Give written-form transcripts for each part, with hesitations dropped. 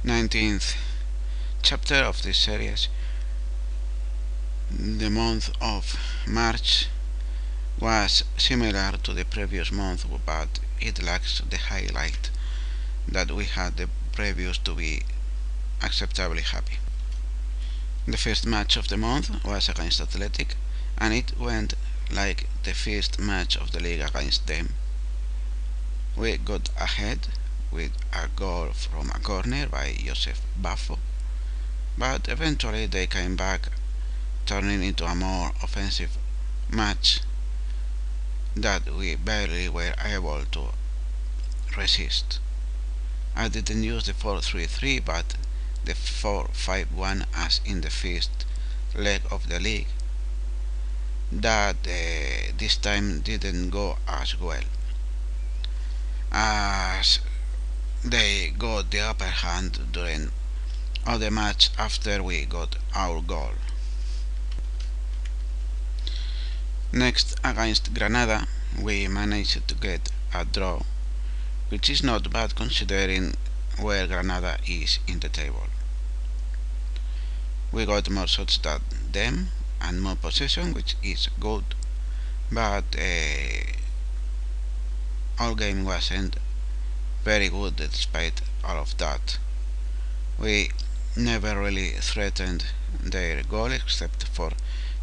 19th chapter of this series. The month of March was similar to the previous month, but it lacks the highlight that we had the previous to be acceptably happy. The first match of the month was against Athletic, and it went like the first match of the league against them. We got ahead with a goal from a corner by Josef Baffo, but eventually they came back, turning into a more offensive match that we barely were able to resist. I didn't use the 4-3-3 but the 4-5-1 as in the first leg of the league. That this time didn't go as well, as they got the upper hand during all the match after we got our goal. Next, against Granada, we managed to get a draw, which is not bad considering where Granada is in the table. We got more shots than them and more possession, which is good, but our game wasn't very good despite all of that. We never really threatened their goal except for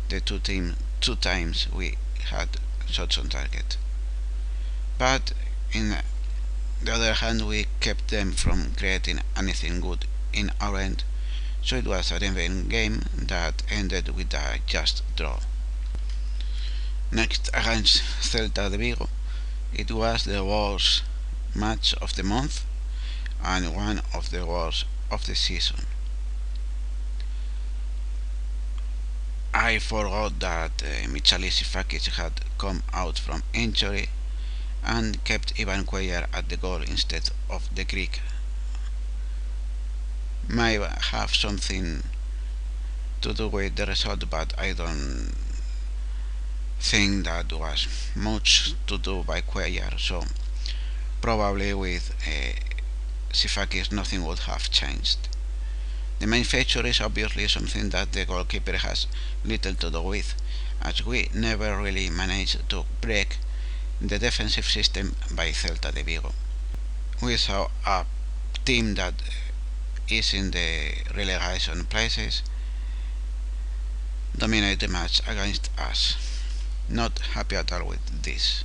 the two times we had shots on target. But in the other hand, we kept them from creating anything good in our end, so it was an even game that ended with a just draw. Next, against Celta de Vigo, it was the worst match of the month and one of the worst of the season. I forgot that Michalis Ifakis had come out from injury and kept Ivan Cuellar at the goal instead of the Greek. May have something to do with the result, but I don't think that was much to do by Cuellar, so probably with Sifakis nothing would have changed. The main feature is obviously something that the goalkeeper has little to do with, as we never really managed to break the defensive system by Celta de Vigo. We saw a team that is in the relegation places dominate the match against us. Not happy at all with this.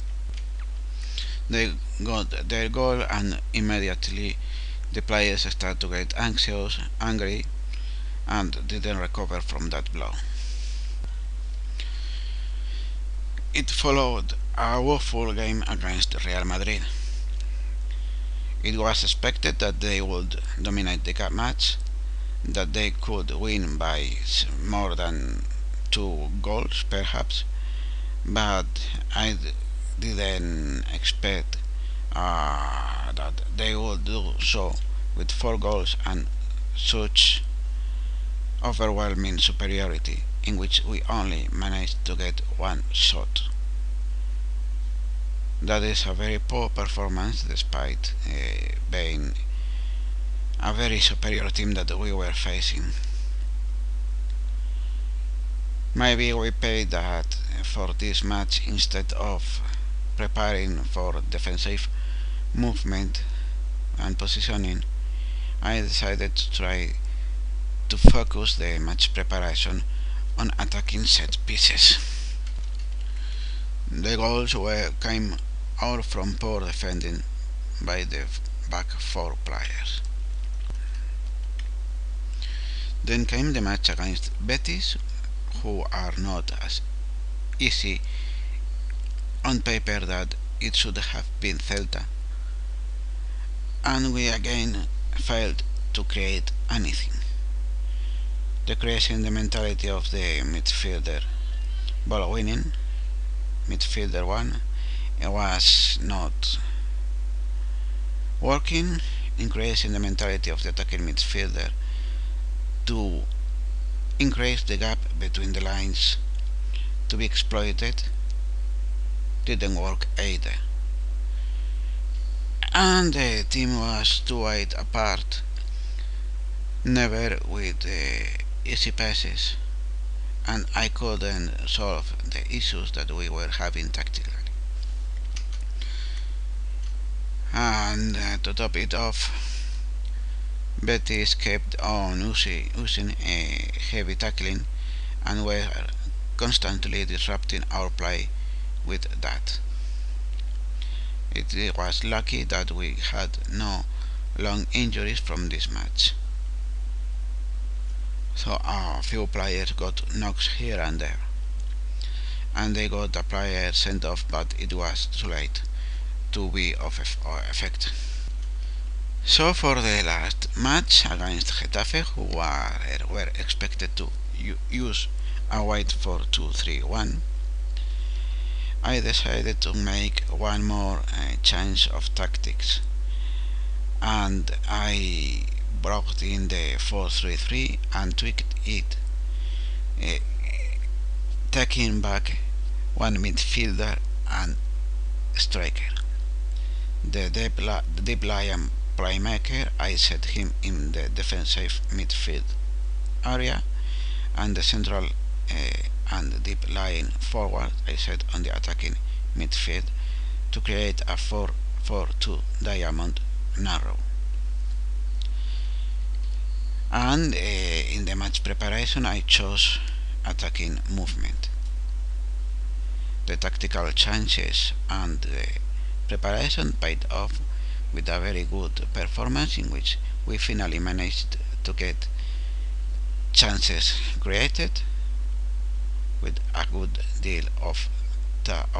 They got their goal and immediately the players started to get anxious, angry, and didn't recover from that blow. It followed a woeful game against Real Madrid. It was expected that they would dominate the match, that they could win by more than 2 goals perhaps, but I didn't expect that they would do so with 4 goals and such overwhelming superiority in which we only managed to get 1 shot. That is a very poor performance despite being a very superior team that we were facing. Maybe we paid that for this match instead of preparing for defensive movement and positioning. I decided to try to focus the match preparation on attacking set pieces. The goals came out from poor defending by the back 4 players. Then came the match against Betis, who are not as easy on paper that it should have been Celta, and we again failed to create anything. Decreasing the mentality of the midfielder ball winning midfielder one, it was not working, increasing the mentality of the attacking midfielder to increase the gap between the lines to be exploited didn't work either. And the team was too wide apart never with easy passes, and I couldn't solve the issues that we were having tactically. And to top it off, Betis kept on using a heavy tackling and were constantly disrupting our play with that. It was lucky that we had no long injuries from this match. So a few players got knocks here and there, and they got a player sent off, but it was too late to be of effect. So for the last match against Getafe, who were expected to use a white 4-2-3-1, I decided to make one more change of tactics, and I brought in the 4-3-3 and tweaked it, uh, taking back one midfielder and striker. The deep lying playmaker, I set him in the defensive midfield area, and the central and deep lying forward I set on the attacking midfield to create a 4-4-2 diamond narrow. And in the match preparation I chose attacking movement. The tactical changes and the preparation paid off with a very good performance, in which we finally managed to get chances created with a good deal of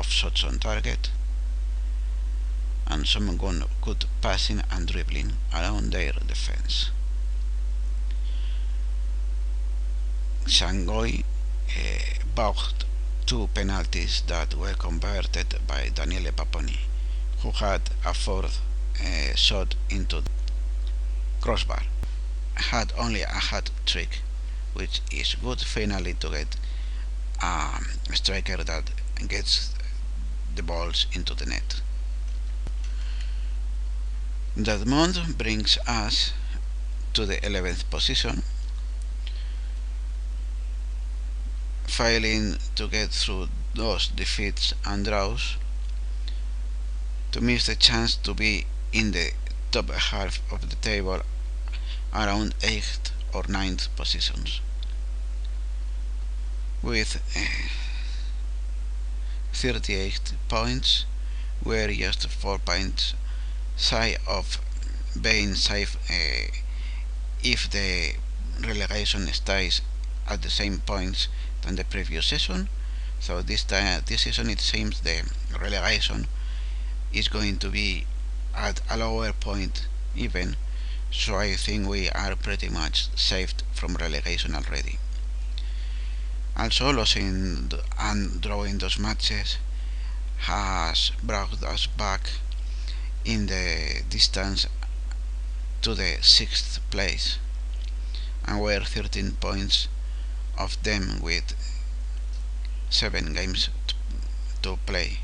shots on target and some good passing and dribbling around their defense. Shanghai booked two penalties that were converted by Daniele Paponi, who had a fourth shot into the crossbar. Had only a hat trick, which is good finally to get a striker that gets the balls into the net. That brings us to the 11th position, failing to get through those defeats and draws to miss the chance to be in the top half of the table, around 8th or 9th positions. With 38 points, we're just 4 points shy of being safe if the relegation stays at the same points than the previous season. So this season it seems the relegation is going to be at a lower point even, so I think we are pretty much saved from relegation already. Also, losing and drawing those matches has brought us back in the distance to the 6th place, and we're 13 points of them with 7 games to play.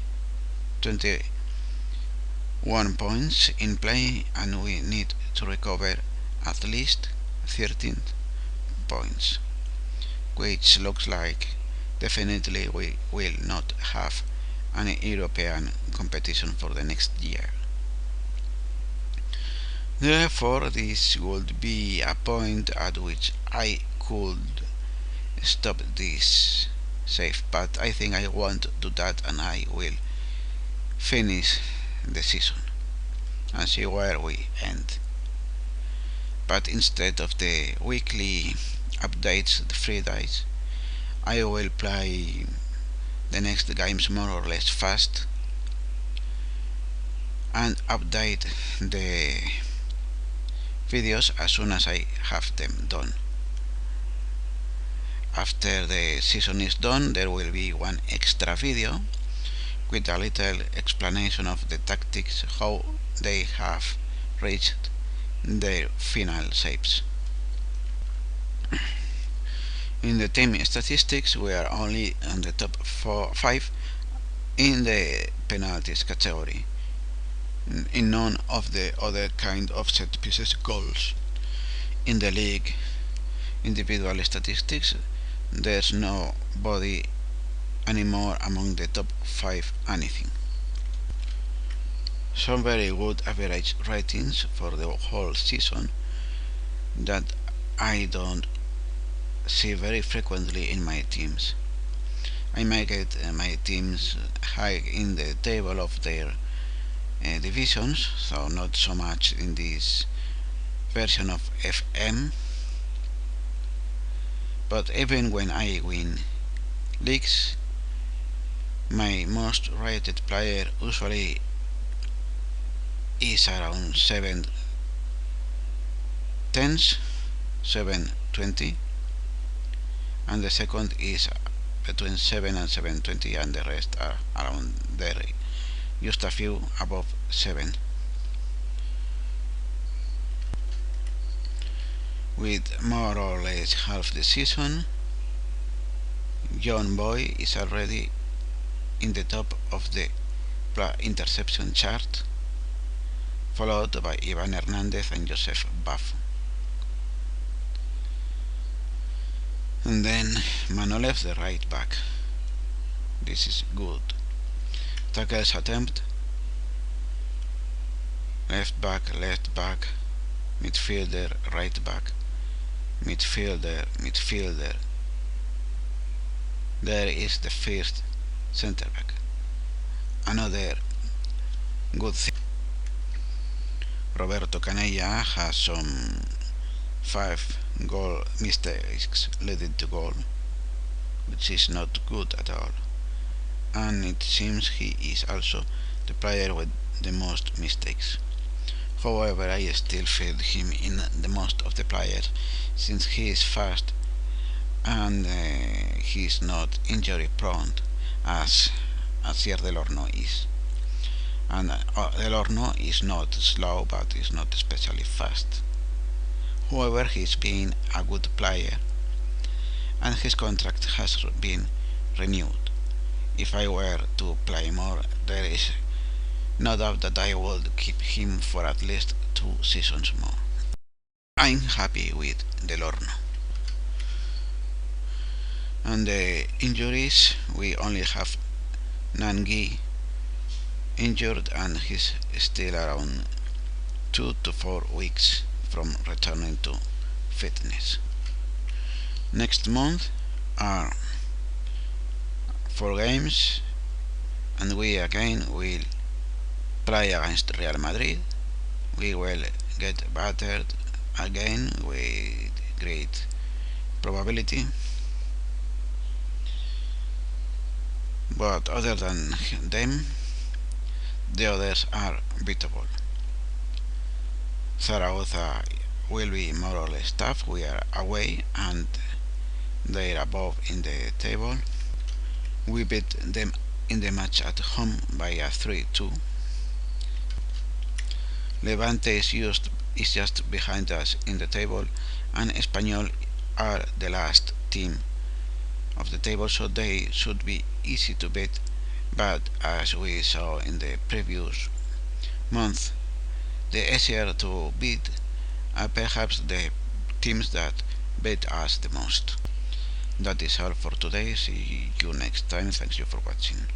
21 points in play, and we need to recover at least 13 points, which looks like definitely we will not have any European competition for the next year. Therefore, this would be a point at which I could stop this save, but I think I won't do that, and I will finish the season and see where we end. But instead of the weekly updates, the free days, I will play the next games more or less fast and update the videos as soon as I have them done. After the season is done, there will be one extra video with a little explanation of the tactics, how they have reached their final saves. In the team statistics, we are only on the top 5 in the penalties category, in none of the other kind of set pieces goals. in the league individual statistics, there's nobody anymore among the top 5 anything. Some very good average ratings for the whole season that I don't see very frequently in my teams. I make it my teams high in the table of their divisions, so not so much in this version of FM. But even when I win leagues, my most rated player usually is around 7/10, 7/20, and the second is between 7 and 7/20, and the rest are around there, just a few above 7. With more or less half the season, John Boy is already in the top of the interception chart, followed by Ivan Hernandez and Joseph Buff. And then Manolev, the right back. This is good. Tackles attempt, left back, midfielder, right back, midfielder. There is the first center back. Another good thing. Roberto Canella has some 5 goal mistakes leading to goal, which is not good at all. And it seems he is also the player with the most mistakes. However, I still feel him in the most of the players, since he is fast and he is not injury prone as Asier del Horno is. And Del Horno is not slow, but is not especially fast. However, he's been a good player and his contract has been renewed. If I were to play more, there is no doubt that I would keep him for at least 2 seasons more. I'm happy with Del Horno. And the injuries, we only have Nangui injured and he's still around 2 to 4 weeks from returning to fitness. Next month are 4 games, and we again will play against Real Madrid. We will get battered again with great probability, but other than them, the others are beatable. Zaragoza will be more or less tough. We are away and they are above in the table. We beat them in the match at home by a 3-2. Levante is just behind us in the table, and Espanyol are the last team of the table, so they should be easy to beat. But as we saw in the previous month, the easier to beat are perhaps the teams that beat us the most. That is all for today. See you next time. Thanks you for watching.